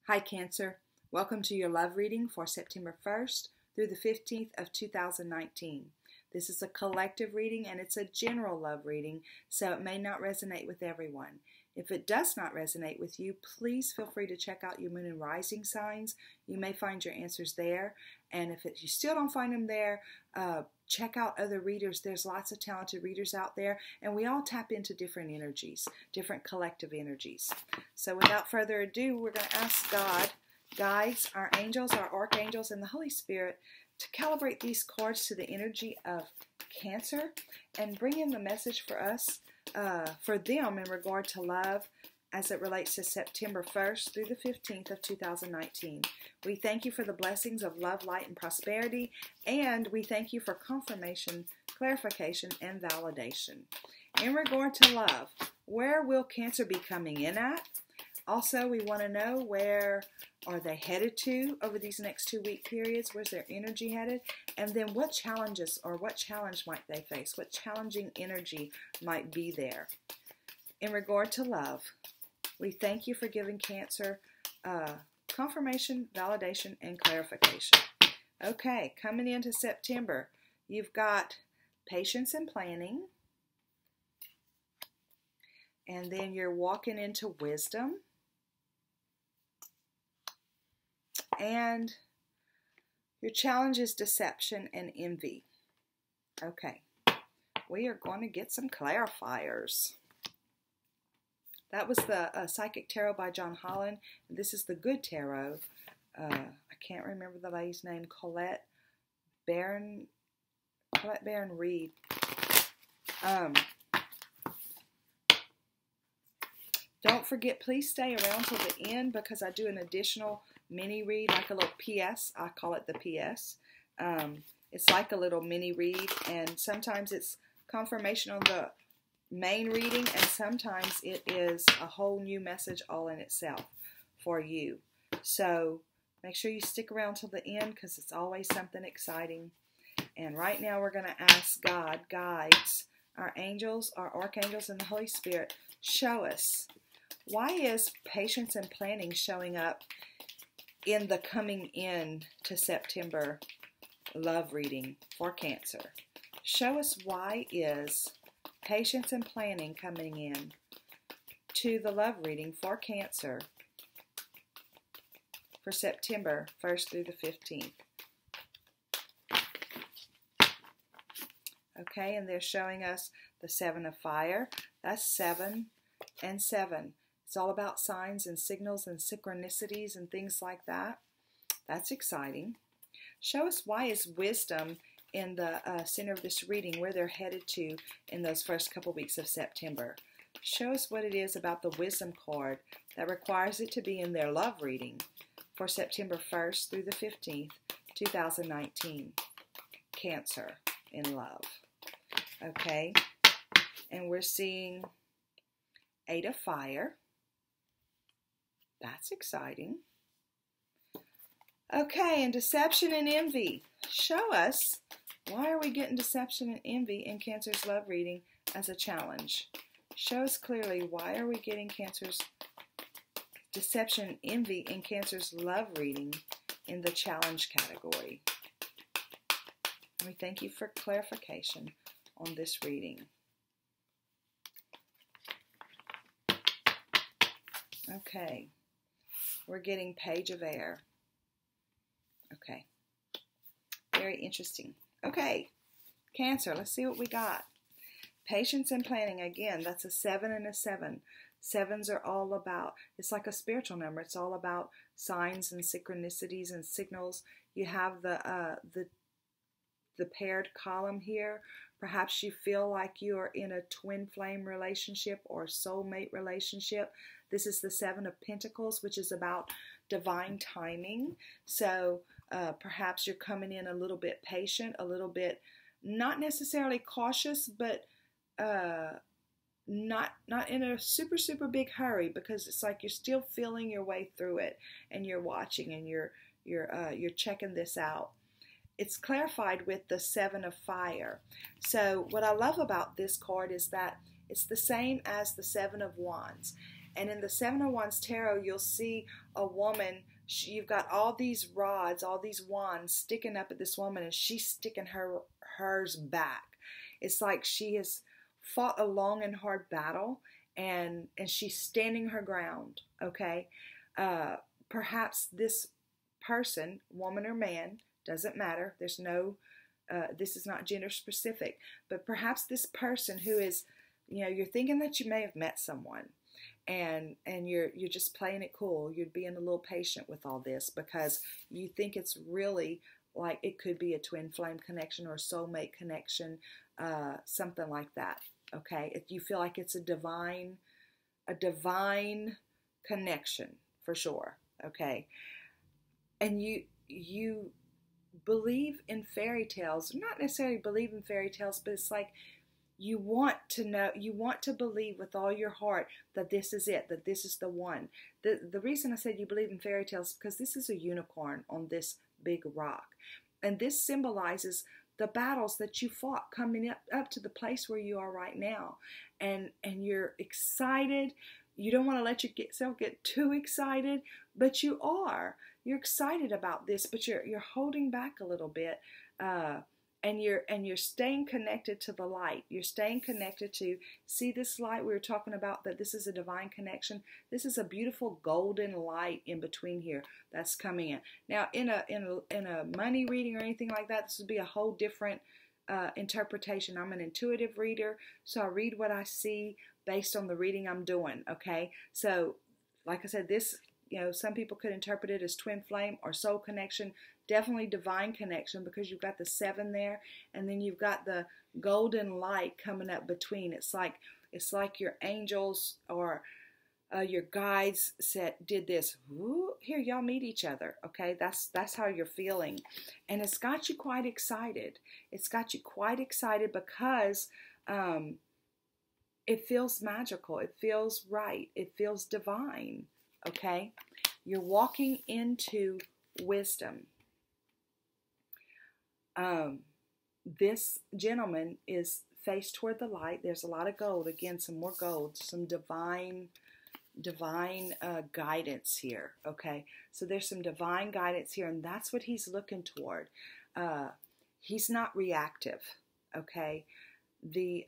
Hi Cancer, welcome to your love reading for September 1st through the 15th of 2019. This is a collective reading and it's a general love reading, so it may not resonate with everyone. If it does not resonate with you, please feel free to check out your moon and rising signs. You may find your answers there, and if you still don't find them there, check out other readers. There's lots of talented readers out there, and we all tap into different energies, different collective energies. So without further ado, we're going to ask God, guides, our angels, our archangels, and the Holy Spirit to calibrate these cards to the energy of Cancer and bring in the message for us, for them in regard to love as it relates to September 1st through the 15th of 2019. We thank you for the blessings of love, light, and prosperity, and we thank you for confirmation, clarification, and validation. In regard to love, where will Cancer be coming in at? Also, we want to know, where are they headed to over these next 2-week periods? Where's their energy headed? And then what challenges or what challenge might they face? What challenging energy might be there? In regard to love, we thank you for giving Cancer confirmation, validation, and clarification. Okay, coming into September, you've got patience and planning. And then you're walking into wisdom. And your challenge is deception and envy. Okay, we are going to get some clarifiers. That was the Psychic Tarot by John Holland. This is the Good Tarot. I can't remember the lady's name. Colette Baron Reed. Don't forget, please stay around till the end because I do an additional mini read, like a little PS. I call it the PS. It's like a little mini read, and sometimes it's confirmation on the main reading, and sometimes it is a whole new message all in itself for you. So make sure you stick around till the end because it's always something exciting. And right now we're going to ask God, guides, our angels, our archangels, and the Holy Spirit, show us, why is patience and planning showing up in the coming in to September love reading for Cancer? Show us, why is patience and planning coming in to the love reading for Cancer for September 1st through the 15th. Okay, and they're showing us the 7 of fire. That's 7 and 7. It's all about signs and signals and synchronicities and things like that. That's exciting. Show us, why is wisdom in the center of this reading, where they're headed to in those first couple weeks of September. Show us what it is about the wisdom card that requires it to be in their love reading for September 1st through the 15th, 2019. Cancer in love. Okay, and we're seeing 8 of fire. That's exciting. Okay, and deception and envy. Show us, why are we getting deception and envy in Cancer's love reading as a challenge? Show us clearly, why are we getting Cancer's deception and envy in Cancer's love reading in the challenge category? We thank you for clarification on this reading. Okay, we're getting Page of Air. Okay, very interesting. Okay, Cancer, let's see what we got. Patience and planning, again, that's a 7 and a 7. 7s are all about, it's like a spiritual number. It's all about signs and synchronicities and signals. You have the paired column here. Perhaps you feel like you are in a twin flame relationship or soulmate relationship. This is the 7 of Pentacles, which is about divine timing. So perhaps you're coming in a little bit patient, a little bit not necessarily cautious, but not in a super big hurry, because it's like you're still feeling your way through it, and you're watching and you're checking this out. It's clarified with the 7 of fire. So what I love about this card is that it's the same as the 7 of Wands. And in the Seven of Wands tarot, you'll see a woman. You've got all these rods, all these wands sticking up at this woman, and she's sticking hers back. It's like she has fought a long and hard battle, and she's standing her ground. Okay, perhaps this person, woman or man, doesn't matter. There's no. This is not gender specific, but perhaps this person who is, you're thinking that you may have met someone, and you're just playing it cool. You're being a little patient with all this because you think it's really like it could be a twin flame connection or a soulmate connection, something like that. Okay, if you feel like it's a divine connection for sure. Okay, and you believe in fairy tales, not necessarily believe in fairy tales, but it's like you want to know, you want to believe with all your heart that this is it, that this is the one. The reason I said you believe in fairy tales is because this is a unicorn on this big rock. And this symbolizes the battles that you fought coming up to the place where you are right now. And you're excited. You don't want to let yourself get too excited, but you are. You're excited about this, but you're holding back a little bit. And you're staying connected to the light. You're staying connected to see this light we were talking about, that this is a divine connection. This is a beautiful golden light in between here that's coming in. Now, in a money reading or anything like that, this would be a whole different interpretation. I'm an intuitive reader, so I read what I see based on the reading I'm doing. Okay, so like I said, this, some people could interpret it as twin flame or soul connection. Definitely divine connection, because you've got the 7 there, and then you've got the golden light coming up between. It's like your angels or your guides did this. Ooh, here, y'all meet each other. Okay, that's how you're feeling, and it's got you quite excited. It's got you quite excited because it feels magical. It feels right. It feels divine. Okay, you're walking into wisdom. This gentleman is faced toward the light. There's a lot of gold. Again, some more gold, some divine guidance here. Okay, so there's some divine guidance here, and that's what he's looking toward. He's not reactive. Okay, the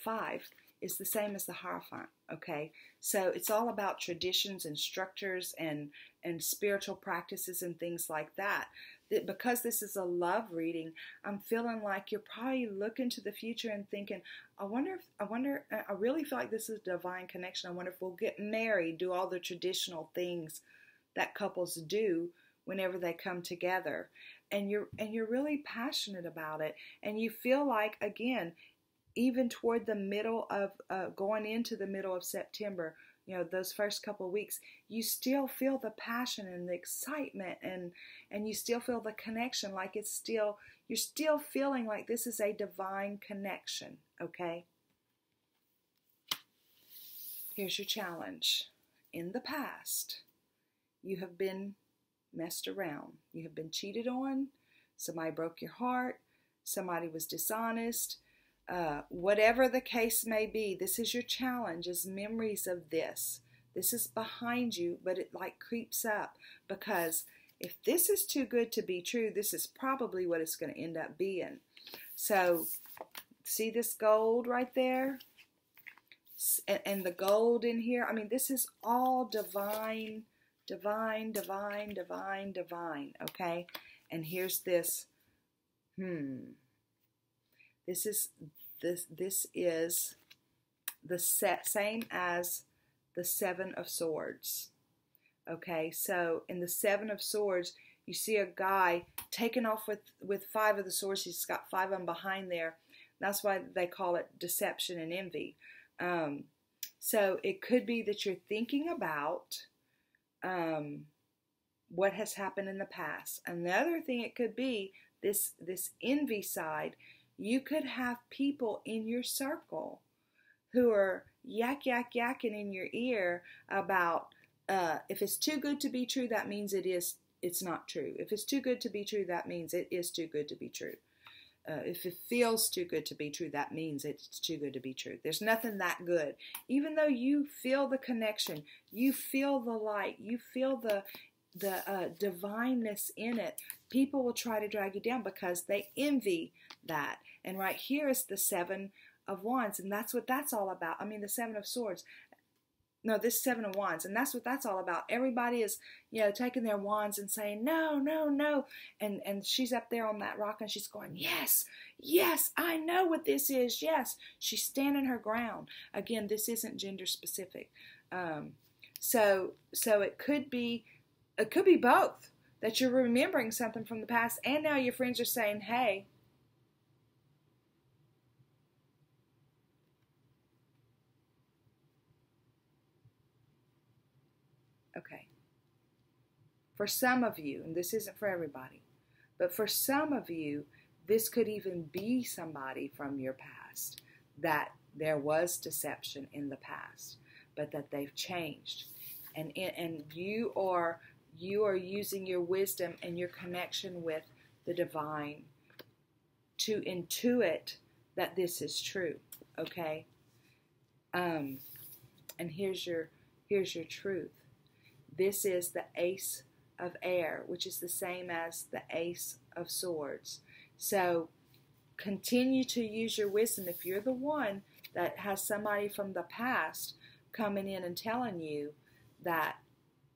5 is the same as the Hierophant. Okay, so it's all about traditions and structures and spiritual practices and things like that. Because this is a love reading, I'm feeling like you're probably looking to the future and thinking, I really feel like this is a divine connection. I wonder if we'll get married, do all the traditional things that couples do whenever they come together. And you're really passionate about it, and you feel like, again, even toward the middle of going into the middle of September, those first couple of weeks, you still feel the passion and the excitement, and you still feel the connection, like you're still feeling like this is a divine connection. Okay, here's your challenge. In the past, you have been messed around. You have been cheated on. Somebody broke your heart. Somebody was dishonest. Whatever the case may be, this is your challenge, is memories of this. This is behind you, but it like creeps up, because if this is too good to be true, this is probably what it's going to end up being. So see this gold right there? And the gold in here? I mean, this is all divine, divine, divine, divine, divine, okay? And here's this, This is the same as the 7 of Swords. Okay, so in the 7 of Swords, you see a guy taking off with 5 of the swords. He's got 5 of them behind there. That's why they call it deception and envy. So it could be that you're thinking about what has happened in the past. Another thing it could be, this envy side. You could have people in your circle who are yakking in your ear about if it's too good to be true, that means it's not true. If it's too good to be true, that means it is too good to be true. if it feels too good to be true, that means it's too good to be true. There's nothing that good. Even though you feel the connection, you feel the light, you feel the divineness in it, people will try to drag you down because they envy that. And right here is the Seven of Wands, and that's what that's all about. I mean, the Seven of Swords. No, this Seven of Wands, and that's what that's all about. Everybody is, taking their wands and saying, no, no, no. And she's up there on that rock and she's going, yes, yes, I know what this is. Yes, she's standing her ground. Again, this isn't gender specific. So it could be both, that you're remembering something from the past and now your friends are saying, hey, okay. For some of you, and this isn't for everybody, but for some of you, this could even be somebody from your past, that there was deception in the past, but that they've changed. And you are using your wisdom and your connection with the divine to intuit that this is true, okay? And here's your truth. This is the Ace of Air, which is the same as the Ace of Swords. So continue to use your wisdom. If you're the one that has somebody from the past coming in and telling you that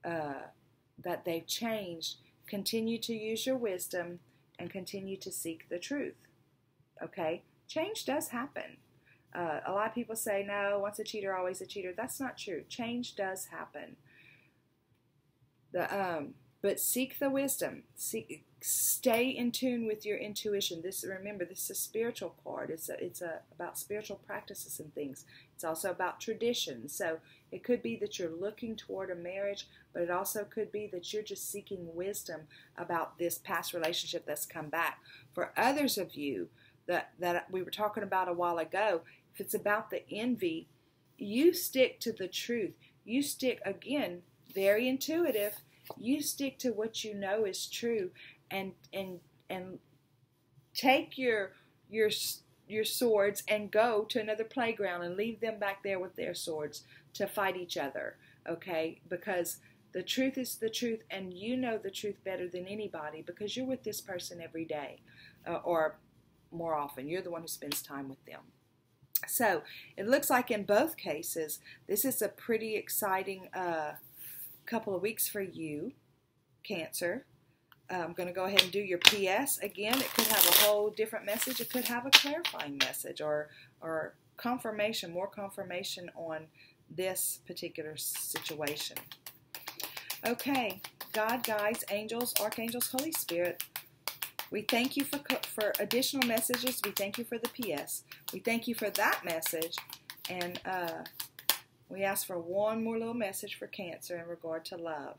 that they've changed, continue to use your wisdom and continue to seek the truth. Okay? Change does happen. A lot of people say, no, once a cheater, always a cheater. That's not true. Change does happen. But seek the wisdom. Stay in tune with your intuition. Remember, this is a spiritual card. It's about spiritual practices and things. It's also about tradition. So it could be that you're looking toward a marriage, but it also could be that you're just seeking wisdom about this past relationship that's come back. For others of you that we were talking about a while ago, if it's about the envy, you stick to the truth. You stick, again, very intuitive. You stick to what you know is true, and take your swords and go to another playground and leave them back there with their swords to fight each other. Okay, because the truth is the truth, and you know the truth better than anybody because you're with this person every day, or more often. You're the one who spends time with them. So it looks like in both cases, this is a pretty exciting couple of weeks for you, Cancer. I'm going to go ahead and do your PS. Again, it could have a whole different message. It could have a clarifying message or confirmation, more confirmation on this particular situation. Okay, God, guides, angels, archangels, Holy Spirit, we thank you for additional messages. We thank you for the PS. We thank you for that message. And we ask for one more little message for Cancer in regard to love.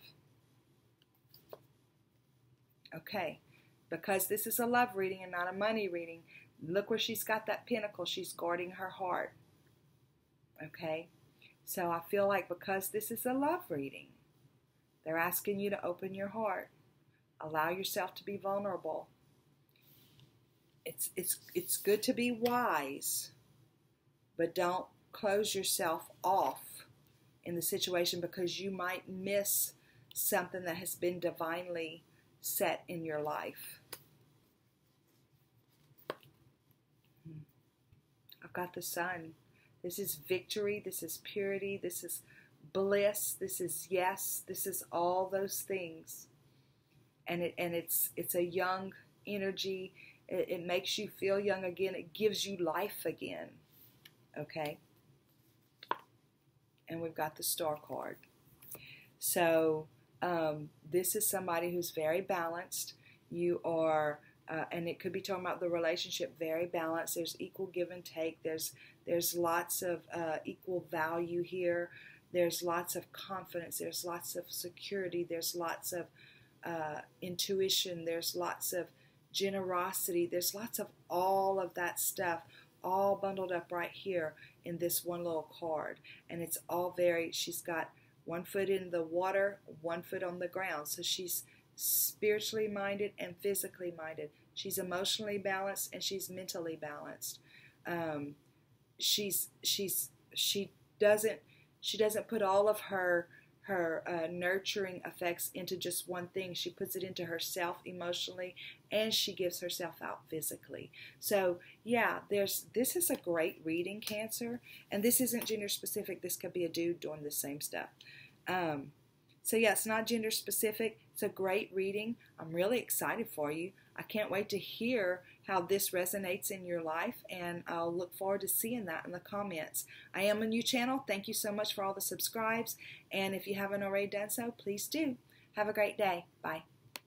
Okay, because this is a love reading and not a money reading, look where she's got that pentacle. She's guarding her heart. Okay, so I feel like because this is a love reading, they're asking you to open your heart. Allow yourself to be vulnerable. It's good to be wise, but don't close yourself off in the situation because you might miss something that has been divinely set in your life. I've got the Sun. This is victory. This is purity. This is bliss. This is yes. This is all those things. And it's a young energy. It makes you feel young again. It gives you life again. Okay? And we've got the Star card. So this is somebody who's very balanced. You are, and it could be talking about the relationship, very balanced. There's equal give and take. There's lots of equal value here. There's lots of confidence. There's lots of security. There's lots of intuition. There's lots of generosity. There's lots of all of that stuff all bundled up right here in this one little card. And it's all she's got one foot in the water, one foot on the ground. So she's spiritually minded and physically minded. She's emotionally balanced and she's mentally balanced. She doesn't put all of her nurturing effects into just one thing. She puts it into herself emotionally, and she gives herself out physically. So yeah, this is a great reading, Cancer, and this isn't gender specific. This could be a dude doing the same stuff. So yeah, it's not gender specific. It's a great reading. I'm really excited for you. I can't wait to hear how this resonates in your life, and I'll look forward to seeing that in the comments. I am a new channel. Thank you so much for all the subscribes, and if you haven't already done so, please do. Have a great day. Bye.